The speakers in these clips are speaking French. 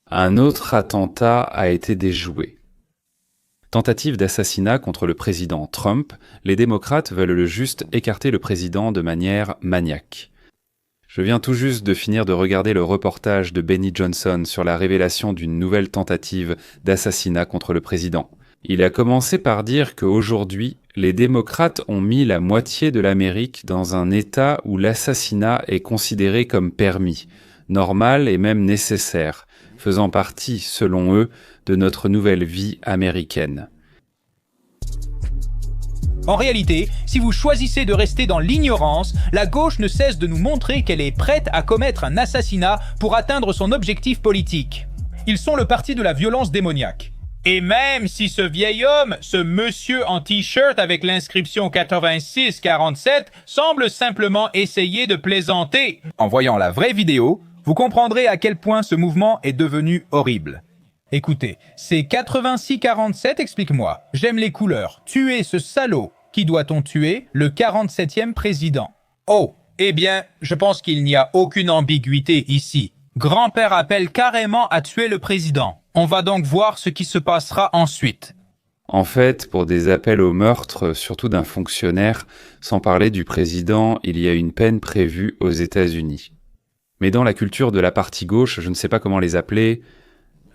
Un autre attentat a été déjoué. Tentative d'assassinat contre le président Trump, les démocrates veulent juste écarter le président de manière maniaque. Je viens tout juste de finir de regarder le reportage de Benny Johnson sur la révélation d'une nouvelle tentative d'assassinat contre le président. Il a commencé par dire qu'aujourd'hui, les démocrates ont mis la moitié de l'Amérique dans un état où l'assassinat est considéré comme permis, normal et même nécessaire, faisant partie, selon eux, de notre nouvelle vie américaine. En réalité, si vous choisissez de rester dans l'ignorance, la gauche ne cesse de nous montrer qu'elle est prête à commettre un assassinat pour atteindre son objectif politique. Ils sont le parti de la violence démoniaque. Et même si ce vieil homme, ce monsieur en t-shirt avec l'inscription 8647, semble simplement essayer de plaisanter, en voyant la vraie vidéo, vous comprendrez à quel point ce mouvement est devenu horrible. Écoutez, c'est 8647, explique-moi. J'aime les couleurs. Tuez ce salaud. Qui doit-on tuer? Le 47e président. Oh, eh bien, je pense qu'il n'y a aucune ambiguïté ici. Grand-père appelle carrément à tuer le président. On va donc voir ce qui se passera ensuite. En fait, pour des appels au meurtre, surtout d'un fonctionnaire, sans parler du président, il y a une peine prévue aux États-Unis. Mais dans la culture de la partie gauche, je ne sais pas comment les appeler,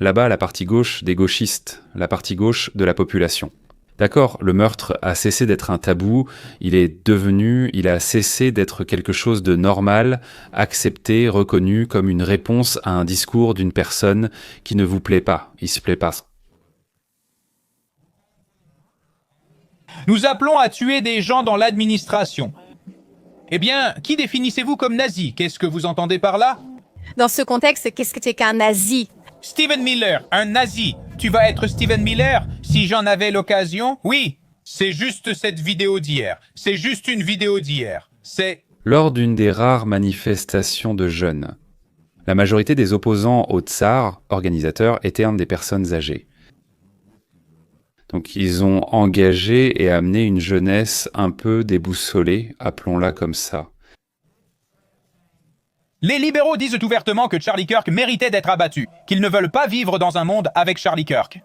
là-bas, la partie gauche des gauchistes, la partie gauche de la population. D'accord, le meurtre a cessé d'être un tabou, il a cessé d'être quelque chose de normal, accepté, reconnu comme une réponse à un discours d'une personne qui ne vous plaît pas, il se plaît pas. Nous appelons à tuer des gens dans l'administration. Eh bien, qui définissez-vous comme nazi? Qu'est-ce que vous entendez par là? Dans ce contexte, qu'est-ce que c'est qu'un nazi? Stephen Miller, un nazi. Tu vas être Stephen Miller si j'en avais l'occasion? Oui, c'est juste cette vidéo d'hier. C'est juste une vidéo d'hier. C'est... Lors d'une des rares manifestations de jeunes, la majorité des opposants au tsar, organisateurs, étaient des personnes âgées. Donc ils ont engagé et amené une jeunesse un peu déboussolée, appelons-la comme ça. Les libéraux disent ouvertement que Charlie Kirk méritait d'être abattu, qu'ils ne veulent pas vivre dans un monde avec Charlie Kirk.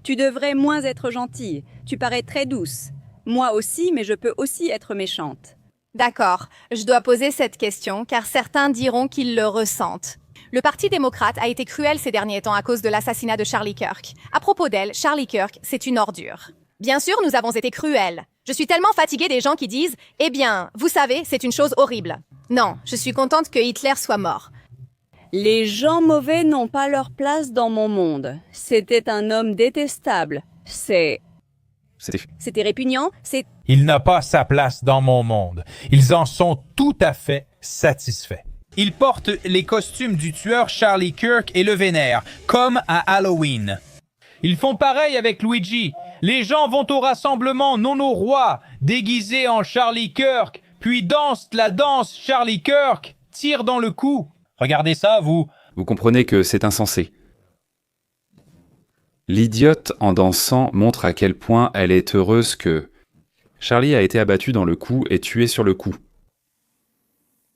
Tu devrais moins être gentille. Tu parais très douce. Moi aussi, mais je peux aussi être méchante. D'accord, je dois poser cette question car certains diront qu'ils le ressentent. Le Parti démocrate a été cruel ces derniers temps à cause de l'assassinat de Charlie Kirk. À propos d'elle, Charlie Kirk, c'est une ordure. Bien sûr, nous avons été cruels. Je suis tellement fatiguée des gens qui disent « Eh bien, vous savez, c'est une chose horrible ». Non, je suis contente que Hitler soit mort. Les gens mauvais n'ont pas leur place dans mon monde. C'était un homme détestable. C'était répugnant, Il n'a pas sa place dans mon monde. Ils en sont tout à fait satisfaits. Ils portent les costumes du tueur Charlie Kirk et le vénèrent, comme à Halloween. Ils font pareil avec Luigi. Les gens vont au rassemblement non au roi, déguisés en Charlie Kirk, puis dansent la danse Charlie Kirk, tirent dans le cou. Regardez ça, vous. Vous comprenez que c'est insensé. L'idiote en dansant montre à quel point elle est heureuse que Charlie a été abattu dans le cou et tué sur le coup.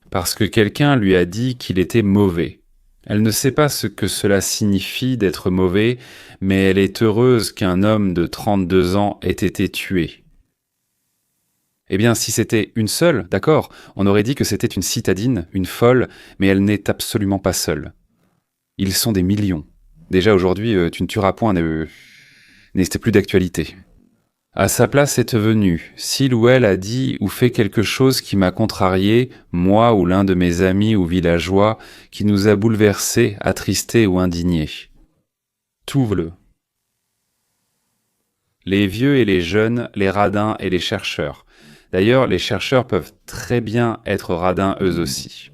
Parce que quelqu'un lui a dit qu'il était mauvais. Elle ne sait pas ce que cela signifie d'être mauvais, mais elle est heureuse qu'un homme de 32 ans ait été tué. Eh bien, si c'était une seule, d'accord, on aurait dit que c'était une citadine, une folle, mais elle n'est absolument pas seule. Ils sont des millions. Déjà aujourd'hui, tu ne tueras point n'était plus d'actualité. À sa place est venu, s'il ou elle a dit ou fait quelque chose qui m'a contrarié, moi ou l'un de mes amis ou villageois, qui nous a bouleversés, attristés ou indignés. Trouve-le. Les vieux et les jeunes, les radins et les chercheurs. D'ailleurs, les chercheurs peuvent très bien être radins eux aussi.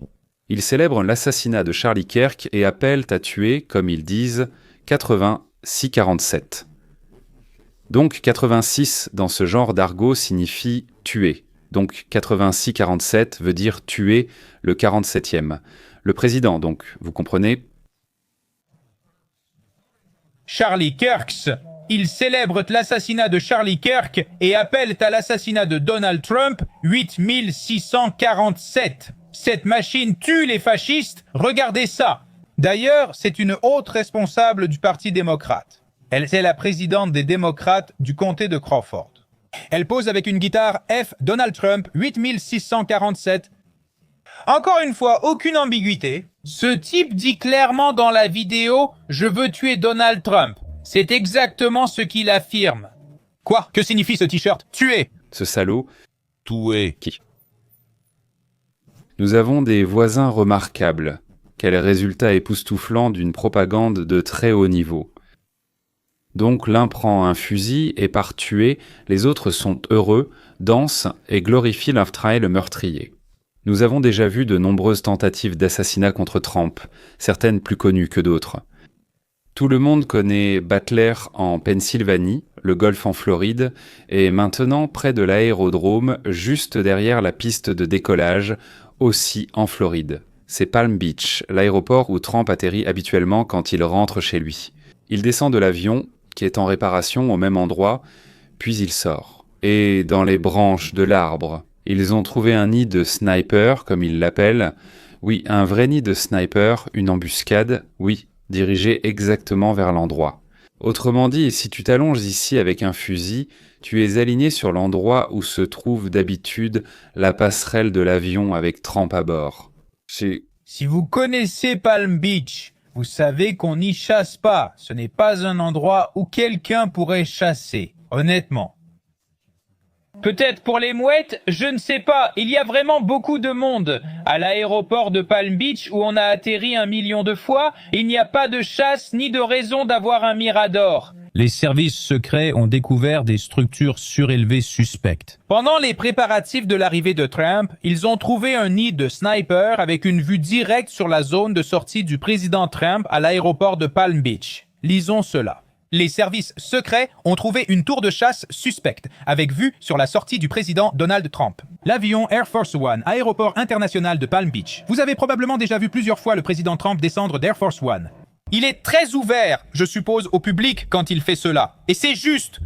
Ils célèbrent l'assassinat de Charlie Kirk et appellent à tuer, comme ils disent, 86-47. Donc 86 dans ce genre d'argot signifie tuer. Donc 86-47 veut dire tuer le 47e. Le président, donc, vous comprenez? Charlie Kirks. Ils célèbrent l'assassinat de Charlie Kirk et appellent à l'assassinat de Donald Trump 8647. Cette machine tue les fascistes, regardez ça. D'ailleurs, c'est une haute responsable du Parti démocrate. Elle est la présidente des démocrates du comté de Crawford. Elle pose avec une guitare F Donald Trump 8647. Encore une fois, aucune ambiguïté. Ce type dit clairement dans la vidéo « Je veux tuer Donald Trump ». C'est exactement ce qu'il affirme. Quoi? Que signifie ce t-shirt? Tuer. Ce salaud. Tuer. Qui? Nous avons des voisins remarquables. Quel résultat époustouflant d'une propagande de très haut niveau. Donc l'un prend un fusil et par tuer, les autres sont heureux, dansent et glorifient le meurtrier. Nous avons déjà vu de nombreuses tentatives d'assassinat contre Trump, certaines plus connues que d'autres. Tout le monde connaît Butler en Pennsylvanie, le Golfe en Floride, et maintenant près de l'aérodrome, juste derrière la piste de décollage, aussi en Floride. C'est Palm Beach, l'aéroport où Trump atterrit habituellement quand il rentre chez lui. Il descend de l'avion, qui est en réparation au même endroit, puis il sort. Et dans les branches de l'arbre, ils ont trouvé un nid de sniper, comme ils l'appellent. Oui, un vrai nid de sniper, une embuscade, oui, dirigée exactement vers l'endroit. Autrement dit, si tu t'allonges ici avec un fusil, tu es aligné sur l'endroit où se trouve d'habitude la passerelle de l'avion avec Trump à bord. Si vous connaissez Palm Beach, vous savez qu'on n'y chasse pas. Ce n'est pas un endroit où quelqu'un pourrait chasser, honnêtement. Peut-être pour les mouettes, je ne sais pas. Il y a vraiment beaucoup de monde. À l'aéroport de Palm Beach, où on a atterri 1 million de fois, il n'y a pas de chasse ni de raison d'avoir un mirador. Les services secrets ont découvert des structures surélevées suspectes. Pendant les préparatifs de l'arrivée de Trump, ils ont trouvé un nid de sniper avec une vue directe sur la zone de sortie du président Trump à l'aéroport de Palm Beach. Lisons cela. Les services secrets ont trouvé une tour de chasse suspecte, avec vue sur la sortie du président Donald Trump. L'avion Air Force One, aéroport international de Palm Beach. Vous avez probablement déjà vu plusieurs fois le président Trump descendre d'Air Force One. Il est très ouvert, je suppose, au public quand il fait cela. Et c'est juste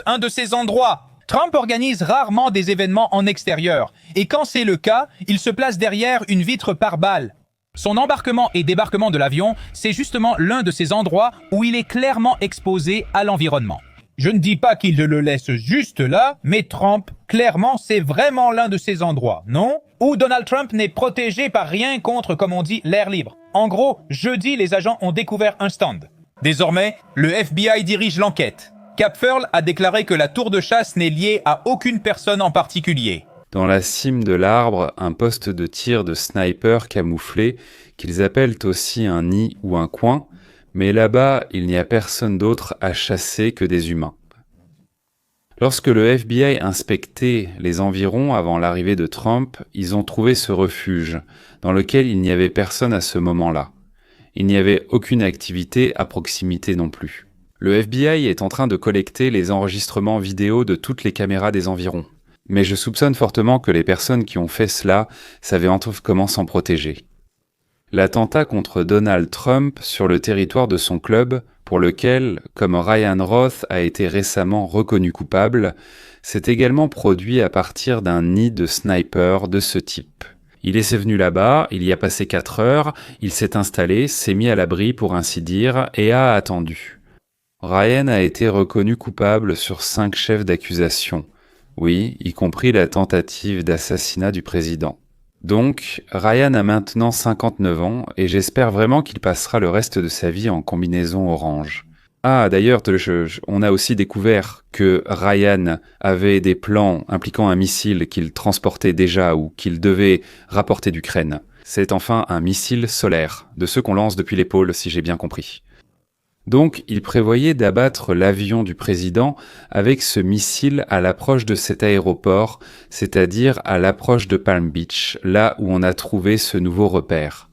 un de ces endroits. Trump organise rarement des événements en extérieur. Et quand c'est le cas, il se place derrière une vitre pare-balles. Son embarquement et débarquement de l'avion, c'est justement l'un de ces endroits où il est clairement exposé à l'environnement. Je ne dis pas qu'il le laisse juste là, mais Trump, clairement, c'est vraiment l'un de ces endroits, non? Où Donald Trump n'est protégé par rien contre, comme on dit, l'air libre. En gros, jeudi, les agents ont découvert un stand. Désormais, le FBI dirige l'enquête. Capfearl a déclaré que la tour de chasse n'est liée à aucune personne en particulier. Dans la cime de l'arbre, un poste de tir de sniper camouflé, qu'ils appellent aussi un nid ou un coin, mais là-bas, il n'y a personne d'autre à chasser que des humains. Lorsque le FBI inspectait les environs avant l'arrivée de Trump, ils ont trouvé ce refuge, dans lequel il n'y avait personne à ce moment-là. Il n'y avait aucune activité à proximité non plus. Le FBI est en train de collecter les enregistrements vidéo de toutes les caméras des environs. Mais je soupçonne fortement que les personnes qui ont fait cela savaient comment s'en protéger. L'attentat contre Donald Trump sur le territoire de son club, pour lequel, comme Ryan Roth a été récemment reconnu coupable, s'est également produit à partir d'un nid de sniper de ce type. Il est venu là-bas, il y a passé 4 heures, il s'est installé, s'est mis à l'abri pour ainsi dire, et a attendu. Ryan a été reconnu coupable sur 5 chefs d'accusation. Oui, y compris la tentative d'assassinat du président. Donc, Ryan a maintenant 59 ans et j'espère vraiment qu'il passera le reste de sa vie en combinaison orange. Ah, d'ailleurs, on a aussi découvert que Ryan avait des plans impliquant un missile qu'il transportait déjà ou qu'il devait rapporter d'Ukraine. C'est enfin un missile solaire, de ceux qu'on lance depuis l'épaule, si j'ai bien compris. Donc, il prévoyait d'abattre l'avion du président avec ce missile à l'approche de cet aéroport, c'est-à-dire à l'approche de Palm Beach, là où on a trouvé ce nouveau repère.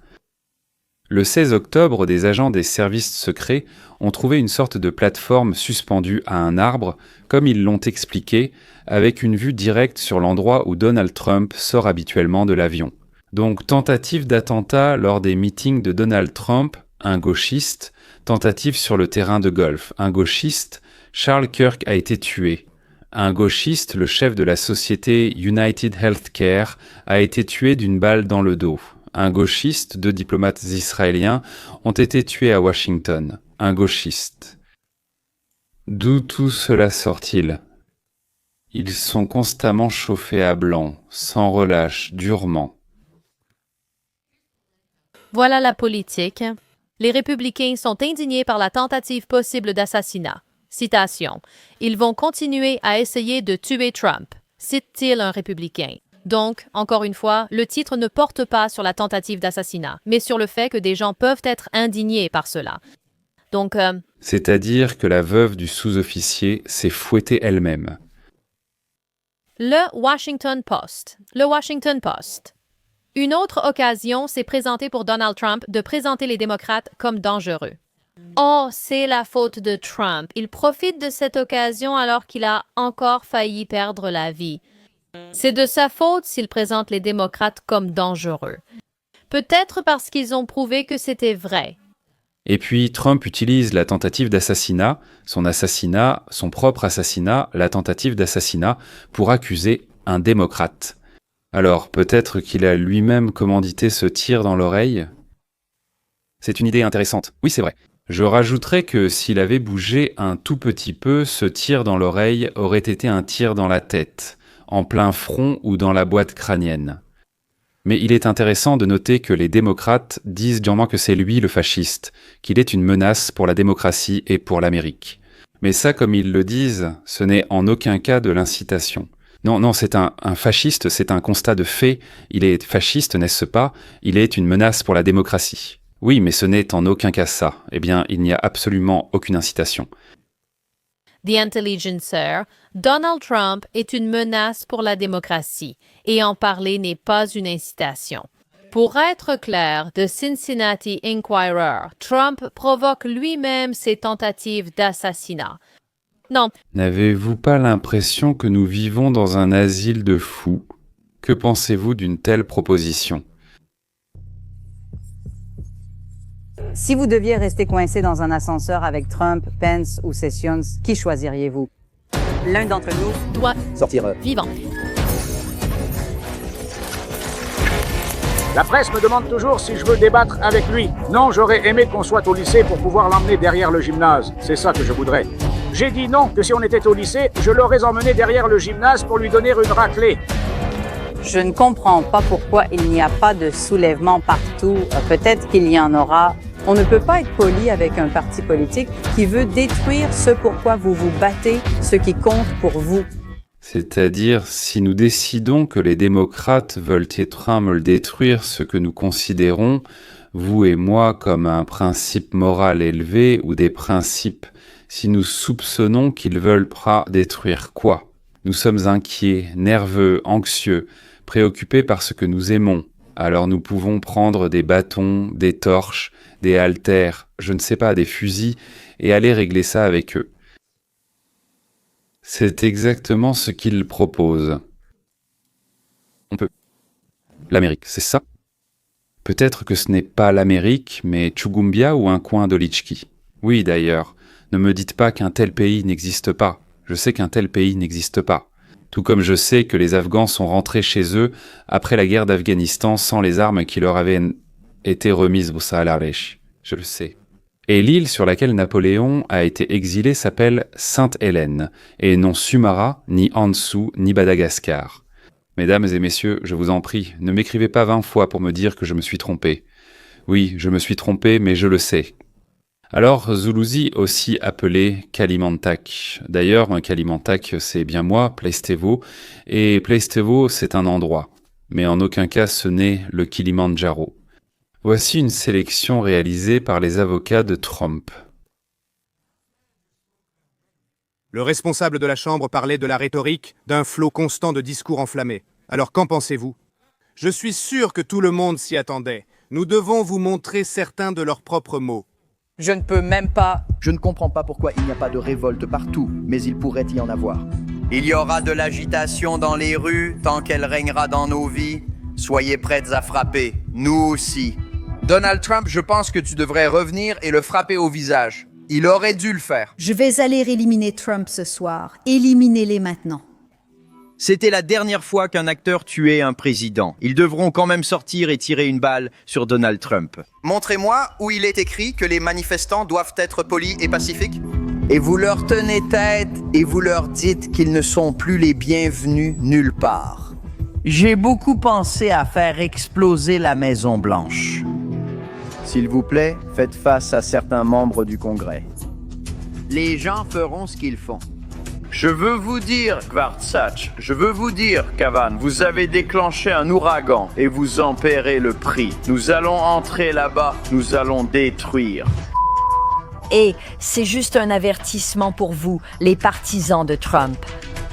Le 16 octobre, des agents des services secrets ont trouvé une sorte de plateforme suspendue à un arbre, comme ils l'ont expliqué, avec une vue directe sur l'endroit où Donald Trump sort habituellement de l'avion. Donc, tentative d'attentat lors des meetings de Donald Trump, un gauchiste, tentative sur le terrain de golf. Un gauchiste, Charles Kirk a été tué. Un gauchiste, le chef de la société United Healthcare, a été tué d'une balle dans le dos. un gauchiste, 2 diplomates israéliens ont été tués à Washington. Un gauchiste. D'où tout cela sort-il? Ils sont constamment chauffés à blanc, sans relâche, durement. Voilà la politique. Les républicains sont indignés par la tentative possible d'assassinat. Citation. Ils vont continuer à essayer de tuer Trump, cite-t-il un républicain. Donc, encore une fois, le titre ne porte pas sur la tentative d'assassinat, mais sur le fait que des gens peuvent être indignés par cela. Donc, C'est-à-dire que la veuve du sous-officier s'est fouettée elle-même. Le Washington Post. Le Washington Post. Une autre occasion s'est présentée pour Donald Trump de présenter les démocrates comme dangereux. Oh, c'est la faute de Trump. Il profite de cette occasion alors qu'il a encore failli perdre la vie. C'est de sa faute s'il présente les démocrates comme dangereux. Peut-être parce qu'ils ont prouvé que c'était vrai. Et puis Trump utilise la tentative d'assassinat, son propre assassinat, la tentative d'assassinat, pour accuser un démocrate. Alors peut-être qu'il a lui-même commandité ce tir dans l'oreille? C'est une idée intéressante, oui c'est vrai. Je rajouterais que s'il avait bougé un tout petit peu, ce tir dans l'oreille aurait été un tir dans la tête, en plein front ou dans la boîte crânienne. Mais il est intéressant de noter que les démocrates disent durement que c'est lui le fasciste, qu'il est une menace pour la démocratie et pour l'Amérique. Mais ça, comme ils le disent, ce n'est en aucun cas de l'incitation. Non, c'est un fasciste, c'est un constat de fait. Il est fasciste, n'est-ce pas? Il est une menace pour la démocratie. Oui, mais ce n'est en aucun cas ça. Eh bien, il n'y a absolument aucune incitation. The Intelligencer, Donald Trump est une menace pour la démocratie, et en parler n'est pas une incitation. Pour être clair, The Cincinnati Enquirer, Trump provoque lui-même ses tentatives d'assassinat. Non. N'avez-vous pas l'impression que nous vivons dans un asile de fous? Que pensez-vous d'une telle proposition? Si vous deviez rester coincé dans un ascenseur avec Trump, Pence ou Sessions, qui choisiriez-vous? L'un d'entre nous Doit sortir vivant. La presse me demande toujours si je veux débattre avec lui. Non, j'aurais aimé qu'on soit au lycée pour pouvoir l'emmener derrière le gymnase. C'est ça que je voudrais. J'ai dit non, que si on était au lycée, je l'aurais emmené derrière le gymnase pour lui donner une raclée. Je ne comprends pas pourquoi il n'y a pas de soulèvement partout. Peut-être qu'il y en aura. On ne peut pas être poli avec un parti politique qui veut détruire ce pourquoi vous vous battez, ce qui compte pour vous. C'est-à-dire, si nous décidons que les démocrates veulent être train de détruire ce que nous considérons, vous et moi, comme un principe moral élevé ou des principes, si nous soupçonnons qu'ils veulent détruire quoi? Nous sommes inquiets, nerveux, anxieux, préoccupés par ce que nous aimons. Alors nous pouvons prendre des bâtons, des torches, des haltères, je ne sais pas, des fusils, et aller régler ça avec eux. C'est exactement ce qu'ils proposent. On peut. L'Amérique, c'est ça? Peut-être que ce n'est pas l'Amérique, mais Tchougombia ou un coin d'Olitchki. Oui, d'ailleurs, ne me dites pas qu'un tel pays n'existe pas. Je sais qu'un tel pays n'existe pas. Tout comme je sais que les Afghans sont rentrés chez eux après la guerre d'Afghanistan sans les armes qui leur avaient été remises au Saalaresh. Je le sais. Et l'île sur laquelle Napoléon a été exilé s'appelle Sainte-Hélène, et non Sumara, ni Ansu, ni Madagascar. Mesdames et messieurs, je vous en prie, ne m'écrivez pas 20 fois pour me dire que je me suis trompé. Oui, je me suis trompé, mais je le sais. Alors, Zuluzi, aussi appelé Kalimantak. D'ailleurs, Kalimantak, c'est bien moi, Pleistevo, et Pleistevo, c'est un endroit. Mais en aucun cas, ce n'est le Kilimandjaro. Voici une sélection réalisée par les avocats de Trump. Le responsable de la Chambre parlait de la rhétorique, d'un flot constant de discours enflammés. Alors qu'en pensez-vous? Je suis sûr que tout le monde s'y attendait. Nous devons vous montrer certains de leurs propres mots. Je ne peux même pas. Je ne comprends pas pourquoi il n'y a pas de révolte partout, mais il pourrait y en avoir. Il y aura de l'agitation dans les rues tant qu'elle régnera dans nos vies. Soyez prêts à frapper, nous aussi. Donald Trump, je pense que tu devrais revenir et le frapper au visage. Il aurait dû le faire. Je vais aller éliminer Trump ce soir. Éliminez-les maintenant. C'était la dernière fois qu'un acteur tuait un président. Ils devront quand même sortir et tirer une balle sur Donald Trump. Montrez-moi où il est écrit que les manifestants doivent être polis et pacifiques. Et vous leur tenez tête et vous leur dites qu'ils ne sont plus les bienvenus nulle part. J'ai beaucoup pensé à faire exploser la Maison-Blanche. S'il vous plaît, faites face à certains membres du Congrès. Les gens feront ce qu'ils font. Je veux vous dire, Kvartsach, je veux vous dire, Kavan, vous avez déclenché un ouragan et vous en paierez le prix. Nous allons entrer là-bas, nous allons détruire. Et c'est juste un avertissement pour vous, les partisans de Trump.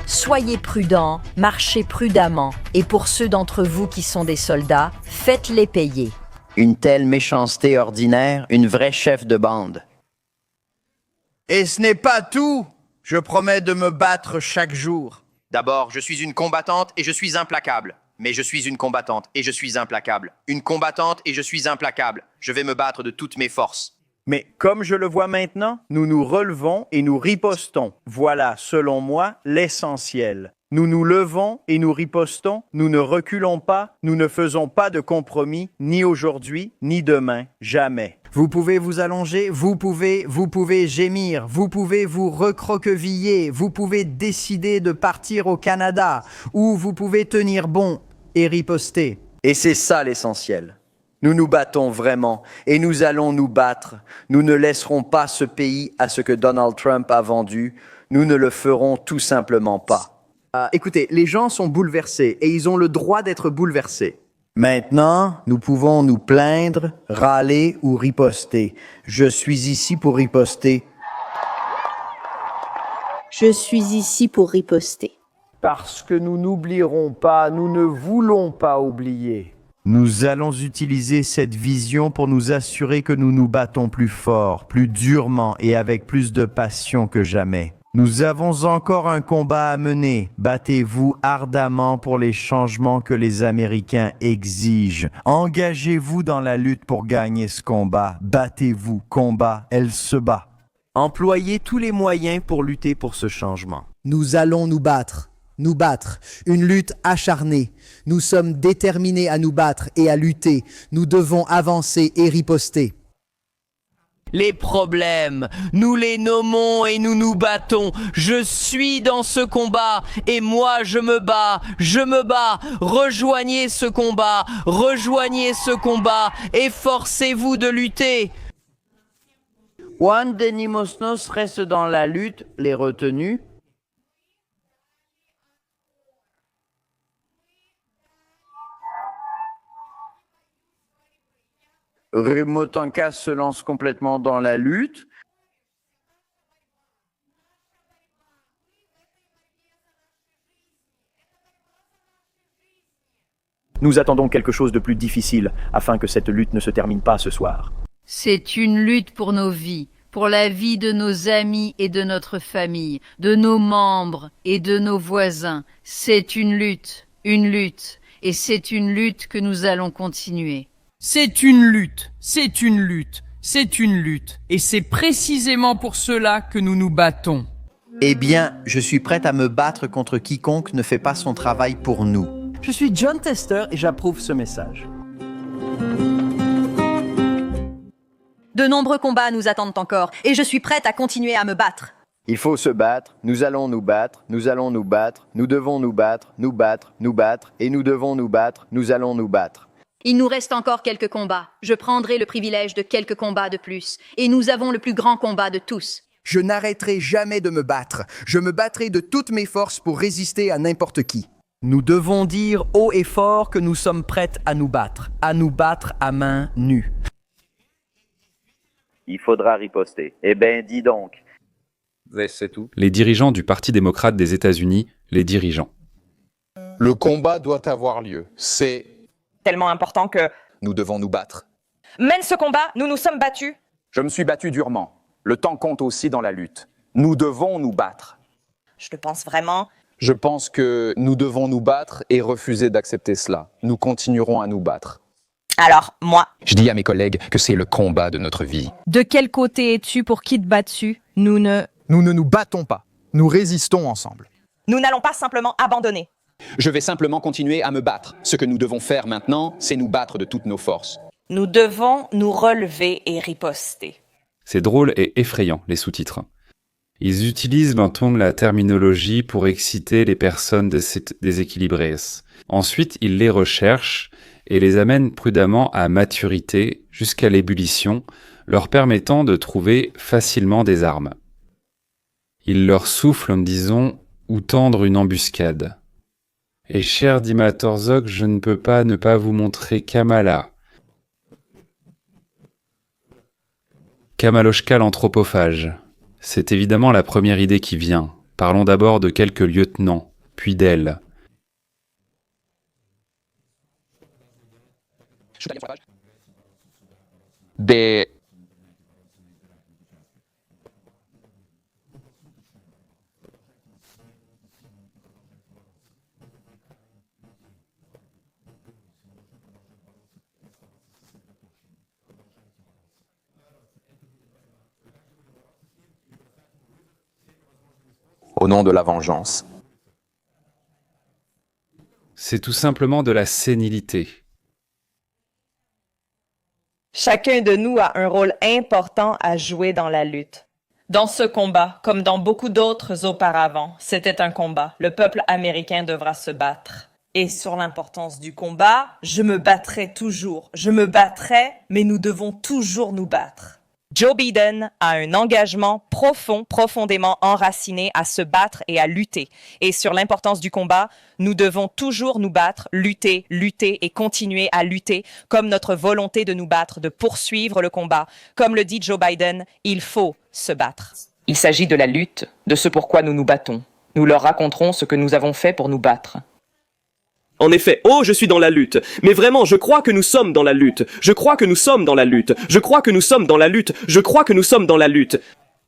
Soyez prudents, marchez prudemment, et pour ceux d'entre vous qui sont des soldats, faites-les payer. Une telle méchanceté ordinaire, une vraie chef de bande. Et ce n'est pas tout. Je promets de me battre chaque jour. D'abord, je suis une combattante et je suis implacable. Mais je suis une combattante et je suis implacable. Une combattante et je suis implacable. Je vais me battre de toutes mes forces. Mais comme je le vois maintenant, nous nous relevons et nous ripostons. Voilà, selon moi, l'essentiel. Nous nous levons et nous ripostons, nous ne reculons pas, nous ne faisons pas de compromis, ni aujourd'hui, ni demain, jamais. Vous pouvez vous allonger, vous pouvez gémir, vous pouvez vous recroqueviller, vous pouvez décider de partir au Canada, ou vous pouvez tenir bon et riposter. Et c'est ça l'essentiel. Nous nous battons vraiment et nous allons nous battre. Nous ne laisserons pas ce pays à ce que Donald Trump a vendu. Nous ne le ferons tout simplement pas. Écoutez, les gens sont bouleversés et ils ont le droit d'être bouleversés. Maintenant, nous pouvons nous plaindre, râler ou riposter. Je suis ici pour riposter. Je suis ici pour riposter. Parce que nous n'oublierons pas, nous ne voulons pas oublier. Nous allons utiliser cette vision pour nous assurer que nous nous battons plus fort, plus durement et avec plus de passion que jamais. Nous avons encore un combat à mener. Battez-vous ardemment pour les changements que les Américains exigent. Engagez-vous dans la lutte pour gagner ce combat. Battez-vous, combat, elle se bat. Employez tous les moyens pour lutter pour ce changement. Nous allons nous battre. Nous battre. Une lutte acharnée. Nous sommes déterminés à nous battre et à lutter. Nous devons avancer et riposter. Les problèmes, nous les nommons et nous nous battons. Je suis dans ce combat et moi je me bats. Rejoignez ce combat, efforcez-vous de lutter. Juan de Nimosnos reste dans la lutte, les retenus. Remotanka se lance complètement dans la lutte. Nous attendons quelque chose de plus difficile afin que cette lutte ne se termine pas ce soir. C'est une lutte pour nos vies, pour la vie de nos amis et de notre famille, de nos membres et de nos voisins. C'est une lutte, et c'est une lutte que nous allons continuer. C'est une lutte, et c'est précisément pour cela que nous nous battons. Eh bien, je suis prête à me battre contre quiconque ne fait pas son travail pour nous. Je suis John Tester et j'approuve ce message. De nombreux combats nous attendent encore, et je suis prête à continuer à me battre. Il faut se battre, nous allons nous battre, nous allons nous battre, nous devons nous battre, et nous devons nous battre, nous allons nous battre. Il nous reste encore quelques combats. Je prendrai le privilège de quelques combats de plus. Et nous avons le plus grand combat de tous. Je n'arrêterai jamais de me battre. Je me battrai de toutes mes forces pour résister à n'importe qui. Nous devons dire haut et fort que nous sommes prêtes à nous battre à main nue. Il faudra riposter. Eh ben, dis donc. C'est tout. Les dirigeants du Parti démocrate des États-Unis, les dirigeants. Le combat doit avoir lieu. C'est tellement important que nous devons nous battre. Mène ce combat, nous nous sommes battus. Je me suis battu durement. Le temps compte aussi dans la lutte. Nous devons nous battre. Je le pense vraiment. Je pense que nous devons nous battre et refuser d'accepter cela. Nous continuerons à nous battre. Alors, moi... Je dis à mes collègues que c'est le combat de notre vie. De quel côté es-tu pour qui te bats-tu? Nous ne nous battons pas. Nous résistons ensemble. Nous n'allons pas simplement abandonner. Je vais simplement continuer à me battre. Ce que nous devons faire maintenant, c'est nous battre de toutes nos forces. Nous devons nous relever et riposter. C'est drôle et effrayant, les sous-titres. Ils utilisent d'un ton la terminologie pour exciter les personnes déséquilibrées. Ensuite, ils les recherchent et les amènent prudemment à maturité jusqu'à l'ébullition, leur permettant de trouver facilement des armes. Ils leur soufflent, disons, ou tendre une embuscade. Et cher Dima Torzok, je ne peux pas ne pas vous montrer Kamala. Kamaloshka l'anthropophage. C'est évidemment la première idée qui vient. Parlons d'abord de quelques lieutenants, puis d'elle. Au nom de la vengeance. C'est tout simplement de la sénilité. Chacun de nous a un rôle important à jouer dans la lutte. Dans ce combat, comme dans beaucoup d'autres auparavant, c'était un combat. Le peuple américain devra se battre. Et sur l'importance du combat, je me battrai toujours. Je me battrai, mais nous devons toujours nous battre. Joe Biden a un engagement profond, profondément enraciné à se battre et à lutter. Et sur l'importance du combat, nous devons toujours nous battre, lutter, lutter et continuer à lutter, comme notre volonté de nous battre, de poursuivre le combat. Comme le dit Joe Biden, il faut se battre. Il s'agit de la lutte, de ce pourquoi nous nous battons. Nous leur raconterons ce que nous avons fait pour nous battre. En effet, oh, je suis dans la lutte. Mais vraiment, je crois que nous sommes dans la lutte. Je crois que nous sommes dans la lutte. Je crois que nous sommes dans la lutte. Je crois que nous sommes dans la lutte.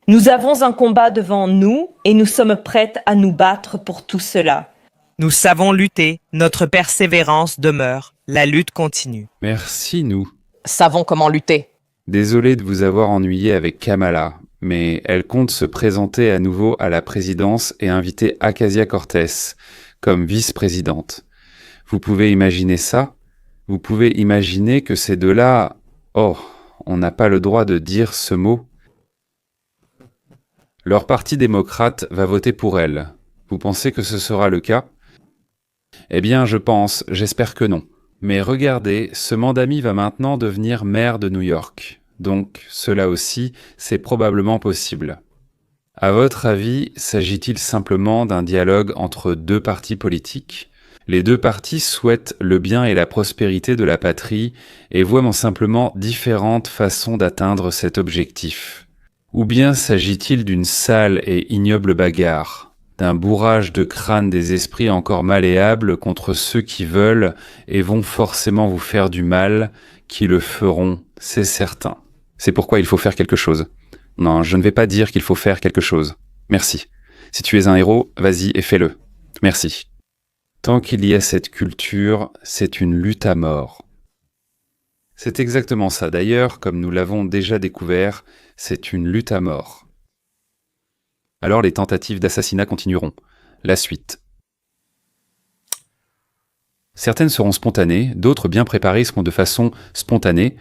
Nous avons un combat devant nous et nous sommes prêts à nous battre pour tout cela. Nous savons lutter. Notre persévérance demeure. La lutte continue. Merci, nous. Savons comment lutter. Désolé de vous avoir ennuyé avec Kamala, mais elle compte se présenter à nouveau à la présidence et inviter Acacia Cortez comme vice-présidente. Vous pouvez imaginer ça? Vous pouvez imaginer que ces deux-là... Oh, on n'a pas le droit de dire ce mot. Leur parti démocrate va voter pour elle. Vous pensez que ce sera le cas? Eh bien, j'espère que non. Mais regardez, ce Mandami va maintenant devenir maire de New York. Donc, cela aussi, c'est probablement possible. À votre avis, s'agit-il simplement d'un dialogue entre deux partis politiques ? Les deux partis souhaitent le bien et la prospérité de la patrie et voient simplement différentes façons d'atteindre cet objectif. Ou bien s'agit-il d'une sale et ignoble bagarre, d'un bourrage de crâne des esprits encore malléables contre ceux qui veulent et vont forcément vous faire du mal, qui le feront, c'est certain. C'est pourquoi il faut faire quelque chose. Non, je ne vais pas dire qu'il faut faire quelque chose. Merci. Si tu es un héros, vas-y et fais-le. Merci. Tant qu'il y a cette culture, c'est une lutte à mort. C'est exactement ça. D'ailleurs, comme nous l'avons déjà découvert, c'est une lutte à mort. Alors les tentatives d'assassinat continueront. La suite. Certaines seront spontanées, d'autres bien préparées seront de façon spontanée,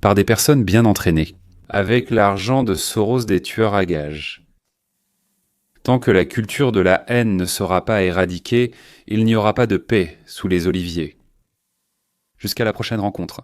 par des personnes bien entraînées, avec l'argent de Soros des tueurs à gages. Tant que la culture de la haine ne sera pas éradiquée, il n'y aura pas de paix sous les oliviers. Jusqu'à la prochaine rencontre.